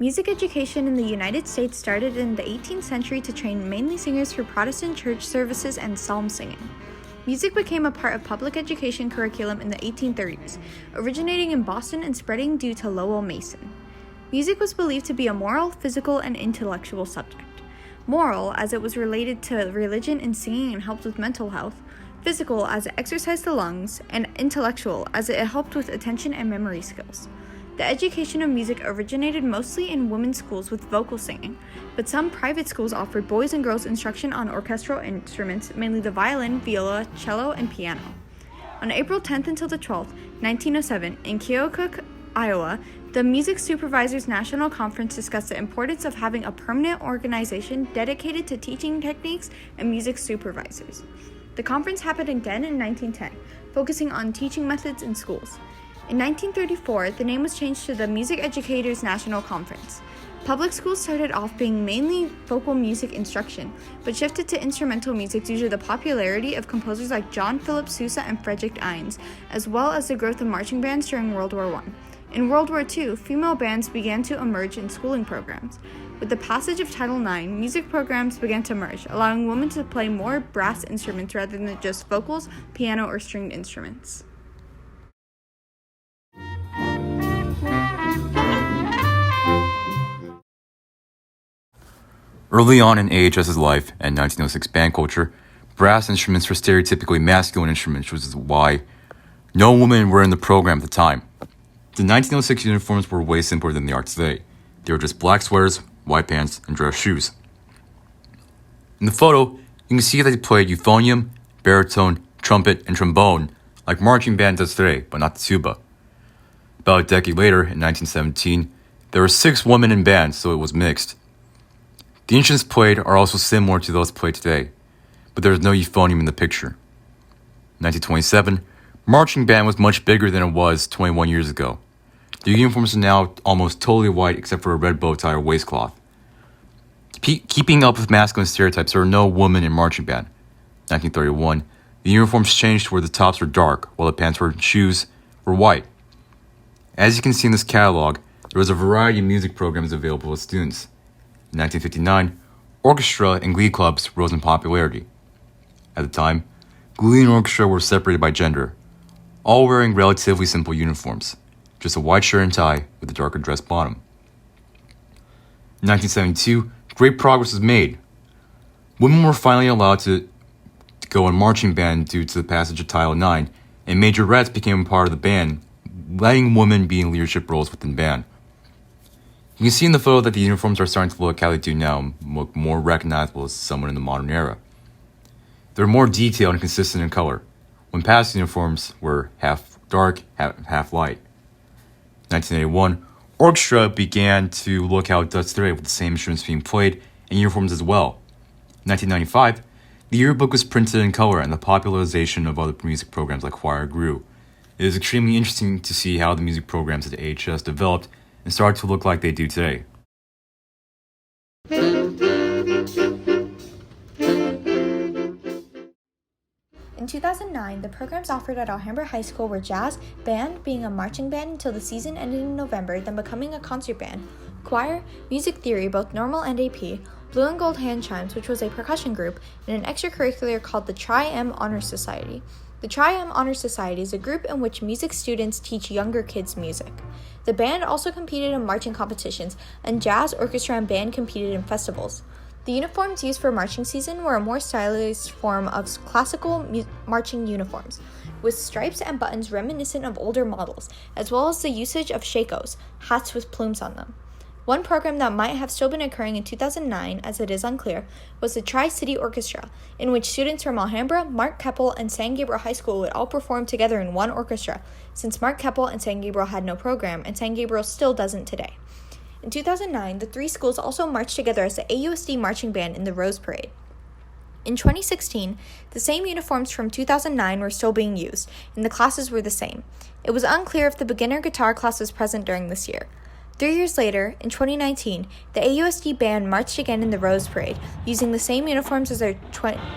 Music education in the United States started in the 18th century to train mainly singers for Protestant church services and psalm singing. Music became a part of public education curriculum in the 1830s, originating in Boston and spreading due to Lowell Mason. Music was believed to be a moral, physical, and intellectual subject. Moral, as it was related to religion and singing and helped with mental health, physical, as it exercised the lungs, and intellectual, as it helped with attention and memory skills. The education of music originated mostly in women's schools with vocal singing, but some private schools offered boys and girls instruction on orchestral instruments, mainly the violin, viola, cello, and piano. On April 10th until the 12th, 1907, in Keokuk, Iowa, the Music Supervisors National Conference discussed the importance of having a permanent organization dedicated to teaching techniques and music supervisors. The conference happened again in 1910, focusing on teaching methods in schools. In 1934, the name was changed to the Music Educators National Conference. Public schools started off being mainly vocal music instruction, but shifted to instrumental music due to the popularity of composers like John Philip Sousa and Frederick Innes, as well as the growth of marching bands during World War I. In World War II, female bands began to emerge in schooling programs. With the passage of Title IX, music programs began to emerge, allowing women to play more brass instruments rather than just vocals, piano, or stringed instruments. Early on in AHS's life and 1906 band culture, brass instruments were stereotypically masculine instruments, which is why no women were in the program at the time. The 1906 uniforms were way simpler than they are today. They were just black sweaters, white pants, and dress shoes. In the photo, you can see that they played euphonium, baritone, trumpet, and trombone like marching band does today, but not the tuba. About a decade later, in 1917, there were 6 women in bands, so it was mixed. The instruments played are also similar to those played today, but there is no euphonium in the picture. In 1927, marching band was much bigger than it was 21 years ago. The uniforms are now almost totally white except for a red bow tie or waistcloth. Keeping up with masculine stereotypes, there are no women in marching band. 1931, the uniforms changed to where the tops were dark, while the pants and shoes were white. As you can see in this catalog, there was a variety of music programs available to students. In 1959, orchestra and glee clubs rose in popularity. At the time, glee and orchestra were separated by gender, all wearing relatively simple uniforms, just a white shirt and tie with a darker dress bottom. In 1972, great progress was made. Women were finally allowed to go in marching band due to the passage of Title IX, and majorettes became a part of the band, letting women be in leadership roles within band. You can see in the photo that the uniforms are starting to look how they do now, look more recognizable as someone in the modern era. They're more detailed and consistent in color, when past uniforms were half dark, half light. In 1981, orchestra began to look how it does today, with the same instruments being played and uniforms as well. In 1995, the yearbook was printed in color and the popularization of other music programs like choir grew. It is extremely interesting to see how the music programs at AHS developed and started to look like they do today. In 2009, the programs offered at Alhambra High School were jazz, band, being a marching band until the season ended in November, then becoming a concert band, choir, music theory, both normal and AP, blue and gold hand chimes, which was a percussion group, and an extracurricular called the Tri-M Honor Society. The Tri-M Honor Society is a group in which music students teach younger kids music. The band also competed in marching competitions, and jazz, orchestra, and band competed in festivals. The uniforms used for marching season were a more stylized form of classical marching uniforms, with stripes and buttons reminiscent of older models, as well as the usage of shakos, hats with plumes on them. One program that might have still been occurring in 2009, as it is unclear, was the Tri-City Orchestra, in which students from Alhambra, Mark Keppel, and San Gabriel High School would all perform together in one orchestra, since Mark Keppel and San Gabriel had no program, and San Gabriel still doesn't today. In 2009, the 3 schools also marched together as the AUSD Marching Band in the Rose Parade. In 2016, the same uniforms from 2009 were still being used, and the classes were the same. It was unclear if the beginner guitar class was present during this year. 3 years later, in 2019, the AUSD band marched again in the Rose Parade, using the same uniforms as their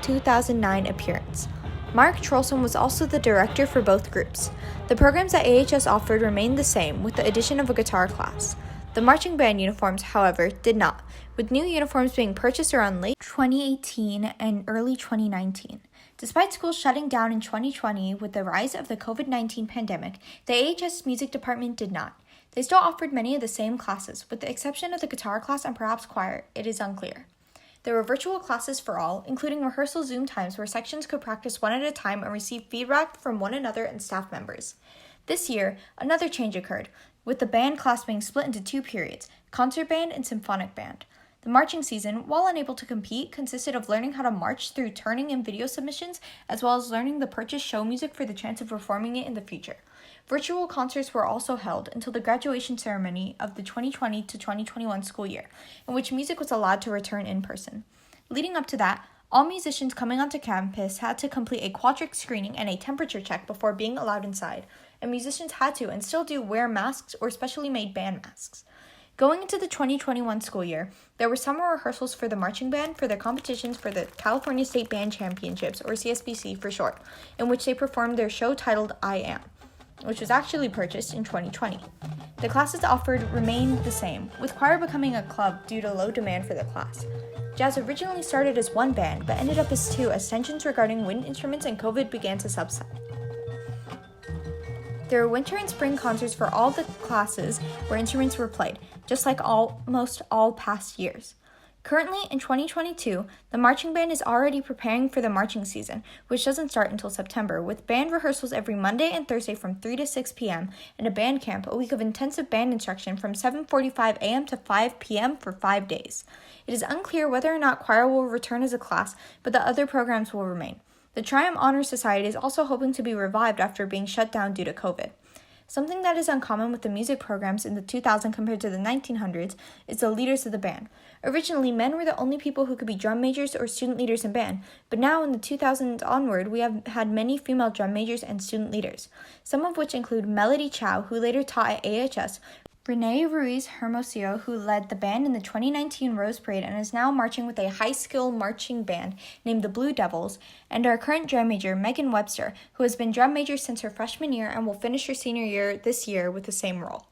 2009 appearance. Mark Trolson was also the director for both groups. The programs that AHS offered remained the same, with the addition of a guitar class. The marching band uniforms, however, did not, with new uniforms being purchased around late 2018 and early 2019. Despite schools shutting down in 2020 with the rise of the COVID-19 pandemic, the AHS music department did not. They still offered many of the same classes, with the exception of the guitar class and perhaps choir. It is unclear. There were virtual classes for all, including rehearsal Zoom times where sections could practice one at a time and receive feedback from one another and staff members. This year, another change occurred, with the band class being split into two periods, concert band and symphonic band. The marching season, while unable to compete, consisted of learning how to march through turning and video submissions, as well as learning the purchased show music for the chance of performing it in the future. Virtual concerts were also held until the graduation ceremony of the 2020 to 2021 school year, in which music was allowed to return in person. Leading up to that, all musicians coming onto campus had to complete a quadric screening and a temperature check before being allowed inside, and musicians had to and still do wear masks or specially made band masks. Going into the 2021 school year, there were summer rehearsals for the marching band for their competitions for the California State Band Championships, or CSBC for short, in which they performed their show titled I Am, which was actually purchased in 2020. The classes offered remained the same, with choir becoming a club due to low demand for the class. Jazz originally started as one band, but ended up as two as tensions regarding wind instruments and COVID began to subside. There were winter and spring concerts for all the classes where instruments were played, just like almost all past years. Currently, in 2022, the marching band is already preparing for the marching season, which doesn't start until September, with band rehearsals every Monday and Thursday from 3 to 6 p.m., and a band camp, a week of intensive band instruction from 7:45 a.m. to 5 p.m. for 5 days. It is unclear whether or not choir will return as a class, but the other programs will remain. The Triumph Honor Society is also hoping to be revived after being shut down due to COVID. Something that is uncommon with the music programs in the 2000s compared to the 1900s is the leaders of the band. Originally, men were the only people who could be drum majors or student leaders in band, but now in the 2000s onward, we have had many female drum majors and student leaders, some of which include Melody Chow, who later taught at AHS, Renee Ruiz Hermosillo, who led the band in the 2019 Rose Parade and is now marching with a high-skill marching band named the Blue Devils, and our current drum major, Megan Webster, who has been drum major since her freshman year and will finish her senior year this year with the same role.